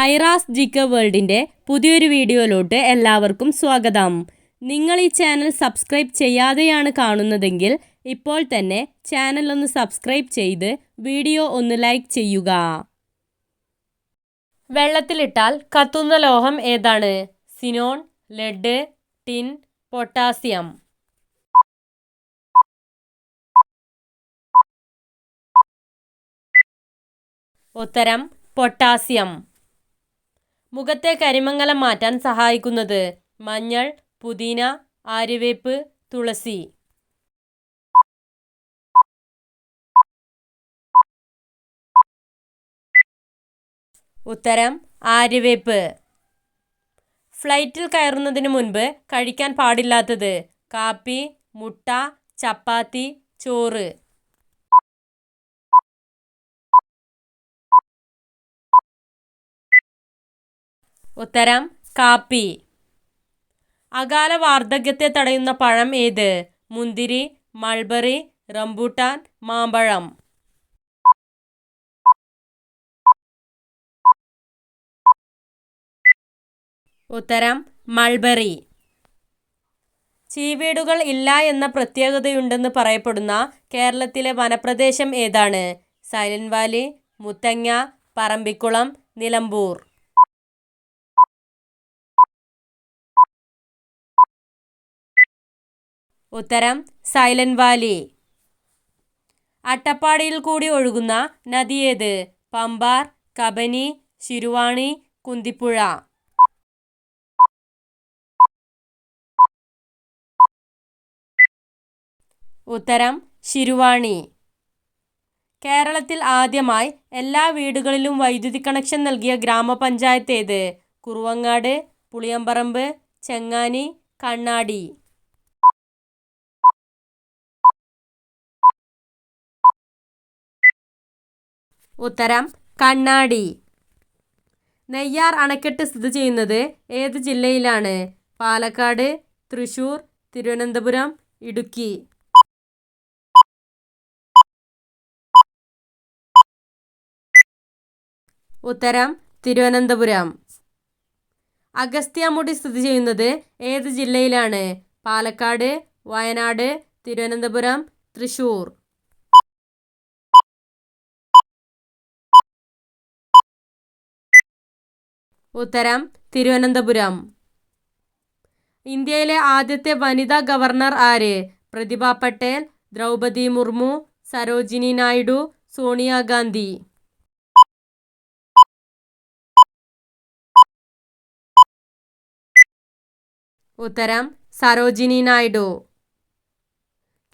Aira's GK വേൾഡിൻ്റെ പുതിയൊരു വീഡിയോയിലോട്ട് എല്ലാവർക്കും സ്വാഗതം. നിങ്ങൾ ഈ ചാനൽ സബ്സ്ക്രൈബ് ചെയ്യാതെയാണ് കാണുന്നതെങ്കിൽ ഇപ്പോൾ തന്നെ ചാനൽ ഒന്ന് സബ്സ്ക്രൈബ് ചെയ്ത് വീഡിയോ ഒന്ന് ലൈക്ക് ചെയ്യുക. വെള്ളത്തിലിട്ടാൽ കത്തുന്ന ലോഹം ഏതാണ്? Xenon, lead, tin, potassium. ഉത്തരം പൊട്ടാസ്യം. മുഖത്തെ കരിമങ്ങലം മാറ്റാൻ സഹായിക്കുന്നത് മഞ്ഞൾ, പുതിന, ആര്യവേപ്പ്, തുളസി. ഉത്തരം ആര്യവേപ്പ്. ഫ്ലൈറ്റിൽ കയറുന്നതിന് മുൻപ് കഴിക്കാൻ പാടില്ലാത്തത് കാപ്പി, മുട്ട, ചപ്പാത്തി, ചോറ്. ഉത്തരം കാപ്പി. അകാല വാർദ്ധക്യത്തെ തടയുന്ന പഴം ഏത്? മുന്തിരി, മൾബറി, റംബൂട്ടാൻ, മാമ്പഴം. ഉത്തരം മൾബറി. ചീവീടുകൾ ഇല്ല എന്ന പ്രത്യേകതയുണ്ടെന്ന് പറയപ്പെടുന്ന കേരളത്തിലെ വനപ്രദേശം ഏതാണ്? Silent Valley, Muthanga, Parambikulam, Nilambur. ഉത്തരം സൈലന്റ് വാലി. അട്ടപ്പാടിയിൽ കൂടി ഒഴുകുന്ന നദി ഏത്? പമ്പാർ, കബനി, ശിരുവാണി, കുന്തിപ്പുഴ. ഉത്തരം ശിരുവാണി. കേരളത്തിൽ ആദ്യമായി എല്ലാ വീടുകളിലും വൈദ്യുതി കണക്ഷൻ നൽകിയ ഗ്രാമപഞ്ചായത്ത് ഏത്? കുറുവങ്ങാട്, പുളിയമ്പറമ്പ്, ചെങ്ങാനി, കണ്ണാടി. ഉത്തരം കണ്ണാടി. നെയ്യാർ അണക്കെട്ട് സ്ഥിതി ചെയ്യുന്നത് ഏത് ജില്ലയിലാണ്? പാലക്കാട്, തൃശൂർ, തിരുവനന്തപുരം, ഇടുക്കി. ഉത്തരം തിരുവനന്തപുരം. അഗസ്ത്യാമുടി സ്ഥിതി ചെയ്യുന്നത് ഏത് ജില്ലയിലാണ്? പാലക്കാട്, വയനാട്, തിരുവനന്തപുരം, തൃശൂർ. ഉത്തരം തിരുവനന്തപുരം. ഇന്ത്യയിലെ ആദ്യത്തെ വനിതാ ഗവർണർ ആര്? പ്രതിഭ പട്ടേൽ, ദ്രൗപദി മുർമു, സരോജിനി നായിഡു, സോണിയാഗാന്ധി. ഉത്തരം Sarojini Naidu.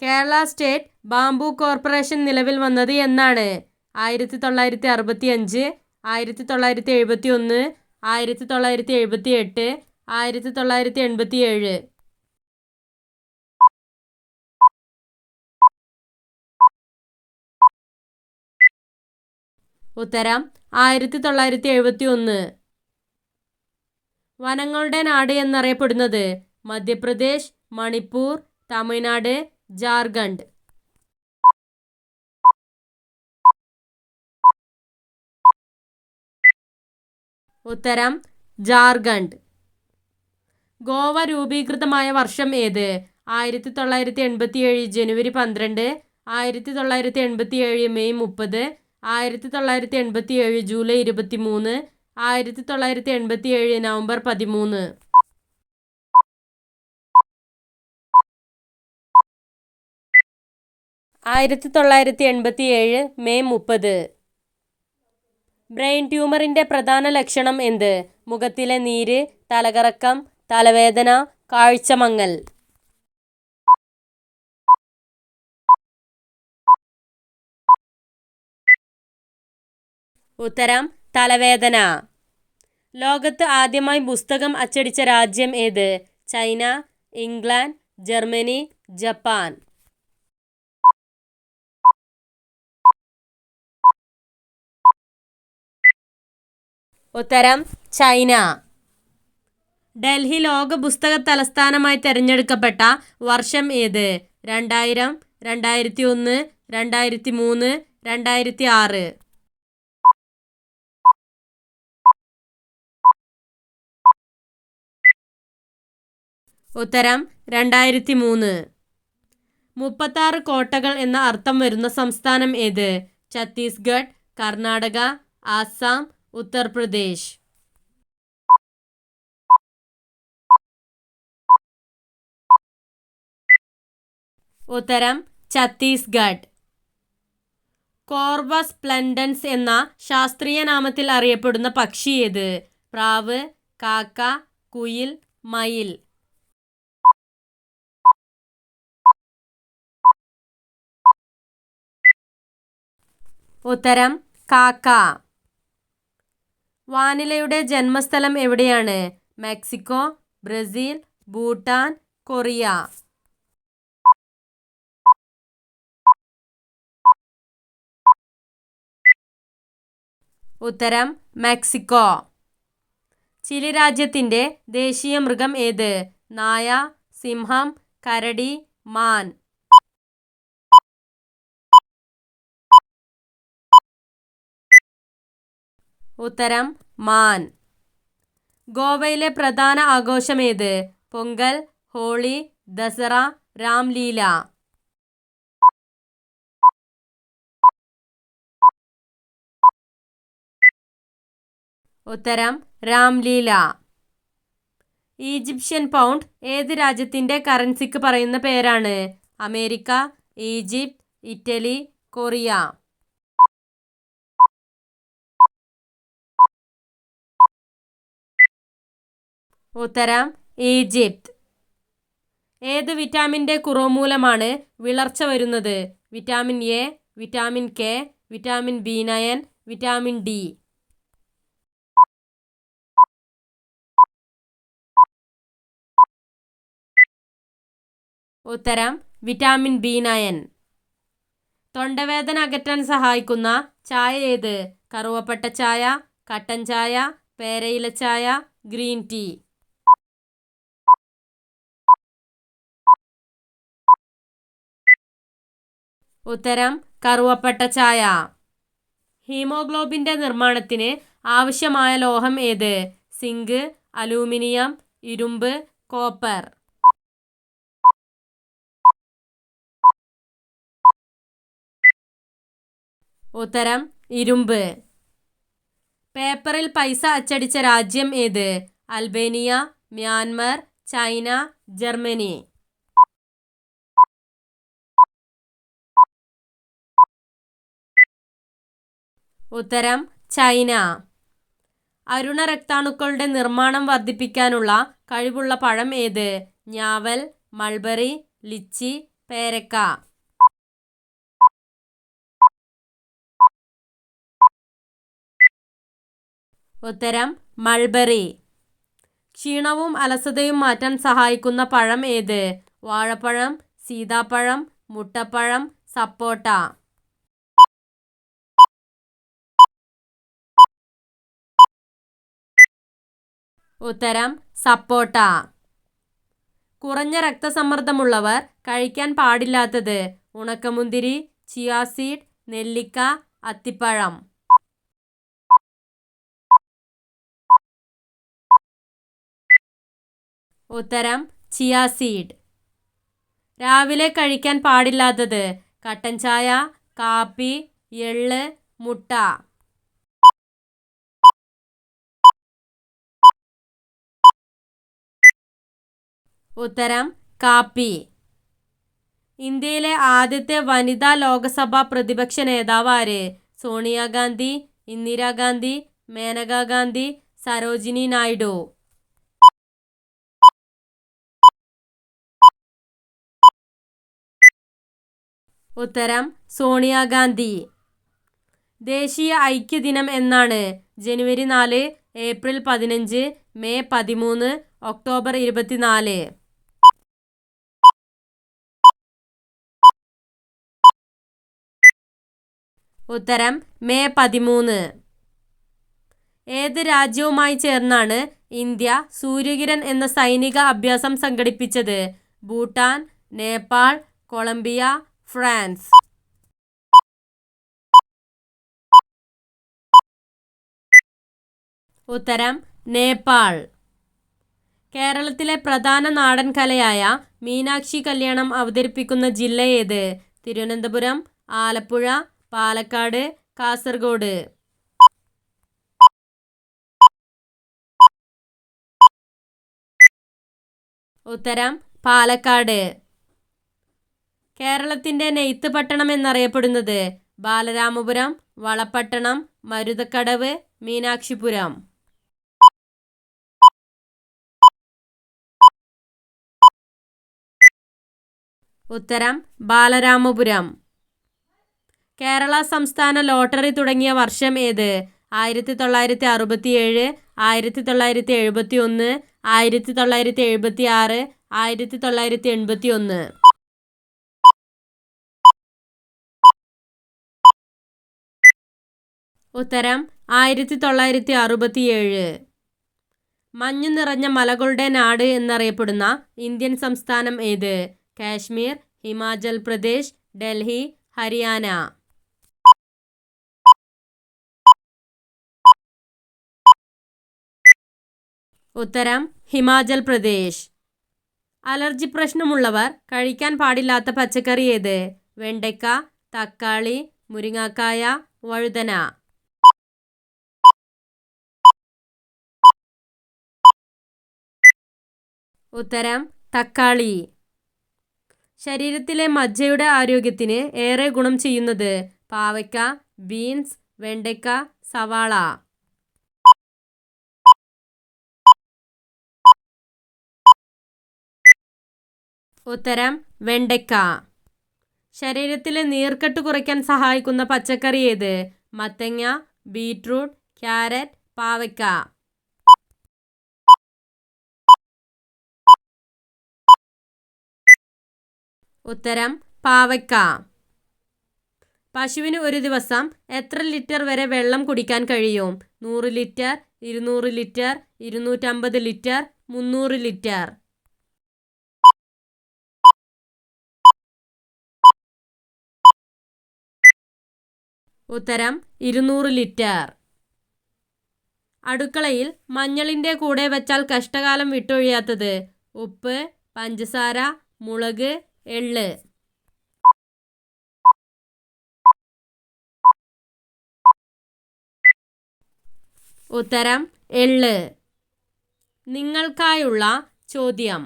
Kerala state bamboo corporation നിലവിൽ വന്നത് എന്നാണ്? 1965, 1971, 1978, 1987. ഉത്തരം 1971. വനങ്ങളുടെ നാട് എന്നറിയപ്പെടുന്നത് മധ്യപ്രദേശ്, മണിപ്പൂർ, തമിഴ്നാട്, ജാർഖണ്ഡ്. ഉത്തരം ജാർഖണ്ഡ്. ഗോവ രൂപീകൃതമായ വർഷം ഏത്? 1987 ജനുവരി 12, 1987 മെയ് 30, 1987 ജൂലൈ 23, 1987 നവംബർ 13. 1987 മെയ് 30. ബ്രെയിൻ ട്യൂമറിൻ്റെ പ്രധാന ലക്ഷണം എന്ത്? മുഖത്തിലെ നീര്, തലകറക്കം, തലവേദന, കാഴ്ചമങ്ങൽ. ഉത്തരം തലവേദന. ലോകത്ത് ആദ്യമായി പുസ്തകം അച്ചടിച്ച രാജ്യം ഏത്? China, England, Germany, Japan. ഉത്തരം ചൈന. ഡൽഹി ലോക പുസ്തക തലസ്ഥാനമായി തിരഞ്ഞെടുക്കപ്പെട്ട വർഷം ഏത്? 2000, 2001, 2003, 2006. ഉത്തരം 2003. 36 കോട്ടകൾ എന്ന അർത്ഥം വരുന്ന സംസ്ഥാനം ഏത്? ഛത്തീസ്ഗഡ്, കർണാടക, ആസാം, ഉത്തർപ്രദേശ്. ഉത്തരം ഛത്തീസ്ഗഡ്. കോർവസ് പ്ലൻഡൻസ് എന്ന ശാസ്ത്രീയ നാമത്തിൽ അറിയപ്പെടുന്ന പക്ഷി ഏത്? പ്രാവ്, കാക്ക, കുയിൽ, മയിൽ. ഉത്തരം കാക്ക. വാനിലയുടെ ജന്മസ്ഥലം എവിടെയാണ്? Mexico, Brazil, Bhutan, Korea. ഉത്തരം മെക്സിക്കോ. ചിലി രാജ്യത്തിൻ്റെ ദേശീയ മൃഗം ഏത്? നായ, സിംഹം, കരടി, മാൻ. ഉത്തരം മാൻ. ഗോവയിലെ പ്രധാന ആഘോഷം ഏത്? പൊങ്കൽ, ഹോളി, ദസറ, രാംലീല. ഉത്തരം രാംലീല. ഈജിപ്ഷ്യൻ പൗണ്ട് ഏത് രാജ്യത്തിൻ്റെ കറൻസിക്ക് പറയുന്ന പേരാണ്? America, Egypt, Italy, Korea. ഉത്തരം ഈജിപ്ത്. ഏത് വിറ്റാമിൻ്റെ കുറവ് മൂലമാണ് വിളർച്ച വരുന്നത്? Vitamin A, vitamin K, vitamin B9, vitamin D. ഉത്തരം വിറ്റാമിൻ B9. തൊണ്ടവേദന അകറ്റാൻ സഹായിക്കുന്ന ചായ ഏത്? കറുവപ്പട്ട ചായ, കട്ടൻ ചായ, പേരയില ചായ, ഗ്രീൻ ടീ. ഉത്തരം കറുവപ്പട്ട ചായ. ഹീമോഗ്ലോബിൻ്റെ നിർമ്മാണത്തിന് ആവശ്യമായ ലോഹം ഏത്? സിങ്ക്, അലൂമിനിയം, ഇരുമ്പ്, കോപ്പർ. ഉത്തരം ഇരുമ്പ്. പേപ്പറിൽ പൈസ അച്ചടിച്ച രാജ്യം ഏത്? Albania, Myanmar, China, Germany. ഉത്തരം ചൈന. അരുണരക്താണുക്കളുടെ നിർമ്മാണം വർദ്ധിപ്പിക്കാനുള്ള കഴിവുള്ള പഴം ഏത്? ഞാവൽ, മൾബറി, ലിച്ചി, പേരക്ക. ഉത്തരം മൾബറി. ക്ഷീണവും അലസതയും മാറ്റാൻ സഹായിക്കുന്ന പഴം ഏത്? വാഴപ്പഴം, സീതാപ്പഴം, മുട്ടപ്പഴം, സപ്പോട്ട. ഉത്തരം സപ്പോട്ട. കുറഞ്ഞ രക്തസമ്മർദ്ദമുള്ളവർ കഴിക്കാൻ പാടില്ലാത്തത്? ഉണക്കമുന്തിരി, ചിയാസീഡ്, നെല്ലിക്ക, അത്തിപ്പഴം. ഉത്തരം ചിയാസീഡ്. രാവിലെ കഴിക്കാൻ പാടില്ലാത്തത്? കട്ടൻ ചായ, കാപ്പി, എള്ള്, മുട്ട. ഉത്തരം കാപ്പി. ഇന്ത്യയിലെ ആദ്യത്തെ വനിതാ ലോകസഭാ പ്രതിപക്ഷ നേതാവ് ആര്? സോണിയാഗാന്ധി, ഇന്ദിരാഗാന്ധി, മേനകാ ഗാന്ധി, സരോജിനി നായിഡു. ഉത്തരം സോണിയാഗാന്ധി. ദേശീയ ഐക്യദിനം എന്നാണ്? ജനുവരി 4, ഏപ്രിൽ 15, മെയ് 13, ഒക്ടോബർ 24. ഉത്തരം മെയ് 13. ഏത് രാജ്യവുമായി ചേർന്നാണ് ഇന്ത്യ സൂര്യകിരൺ എന്ന സൈനിക അഭ്യാസം സംഘടിപ്പിച്ചത്? Bhutan, Nepal, Colombia, France. ഉത്തരം നേപ്പാൾ. കേരളത്തിലെ പ്രധാന നാടൻ കലയായ മീനാക്ഷി കല്യാണം അവതരിപ്പിക്കുന്ന ജില്ല ഏത്? തിരുവനന്തപുരം, ആലപ്പുഴ, പാലക്കാട്, കാസർഗോഡ്. ഉത്തരം പാലക്കാട്. കേരളത്തിൻ്റെ നെയ്ത്ത് പട്ടണം എന്നറിയപ്പെടുന്നത്? ബാലരാമപുരം, വളപട്ടണം, മരുതക്കടവ്, മീനാക്ഷിപുരം. ഉത്തരം ബാലരാമപുരം. കേരള സംസ്ഥാന ലോട്ടറി തുടങ്ങിയ വർഷം ഏത്? 1967, 1971, 1976, 1981. ഉത്തരം 1967. മഞ്ഞു നിറഞ്ഞ മലകളുടെ നാട് എന്നറിയപ്പെടുന്ന ഇന്ത്യൻ സംസ്ഥാനം ഏത്? കാശ്മീർ, ഹിമാചൽ പ്രദേശ്, ഡൽഹി, ഹരിയാന. ഉത്തരം ഹിമാചൽ പ്രദേശ്. അലർജി പ്രശ്നമുള്ളവർ കഴിക്കാൻ പാടില്ലാത്ത പച്ചക്കറി ഏത്? വെണ്ടയ്ക്ക, തക്കാളി, മുരിങ്ങാക്കായ, വഴുതന. ഉത്തരം തക്കാളി. ശരീരത്തിലെ മജ്ജയുടെ ആരോഗ്യത്തിന് ഏറെ ഗുണം ചെയ്യുന്നത്? പാവയ്ക്ക, ബീൻസ്, വെണ്ടയ്ക്ക, സവാള. ഉത്തരം വെണ്ടയ്ക്ക. ശരീരത്തിലെ നീർക്കെട്ട് കുറയ്ക്കാൻ സഹായിക്കുന്ന പച്ചക്കറി ഏത്? മത്തങ്ങ, ബീറ്റ്റൂട്ട്, ക്യാരറ്റ്, പാവയ്ക്ക. ഉത്തരം പാവയ്ക്ക. പശുവിന് ഒരു ദിവസം എത്ര ലിറ്റർ വരെ വെള്ളം കുടിക്കാൻ കഴിയും? 100 ലിറ്റർ, 200 ലിറ്റർ, 250 ലിറ്റർ, 300 ലിറ്റർ. ഉത്തരം 200 ലിറ്റർ. അടുക്കളയിൽ മഞ്ഞളിൻ്റെ കൂടെ വെച്ചാൽ കഷ്ടകാലം വിട്ടൊഴിയാത്തത്? ഉപ്പ്, പഞ്ചസാര, മുളക്, എള്ള്. ഉത്തരം എള്ള്. നിങ്ങൾക്കായുള്ള ചോദ്യം: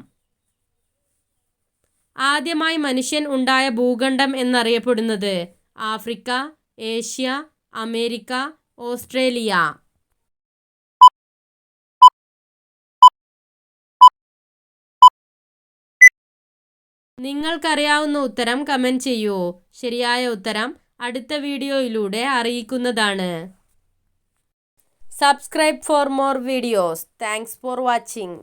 ആദ്യമായി മനുഷ്യൻ ഉണ്ടായ ഭൂഖണ്ഡം എന്നറിയപ്പെടുന്നത്? Africa, Asia, America, Australia. നിങ്ങൾക്കറിയാവുന്ന ഉത്തരം കമൻറ്റ് ചെയ്യൂ. ശരിയായ ഉത്തരം അടുത്ത വീഡിയോയിലൂടെ അറിയിക്കുന്നതാണ്. Subscribe for more videos. Thanks for watching.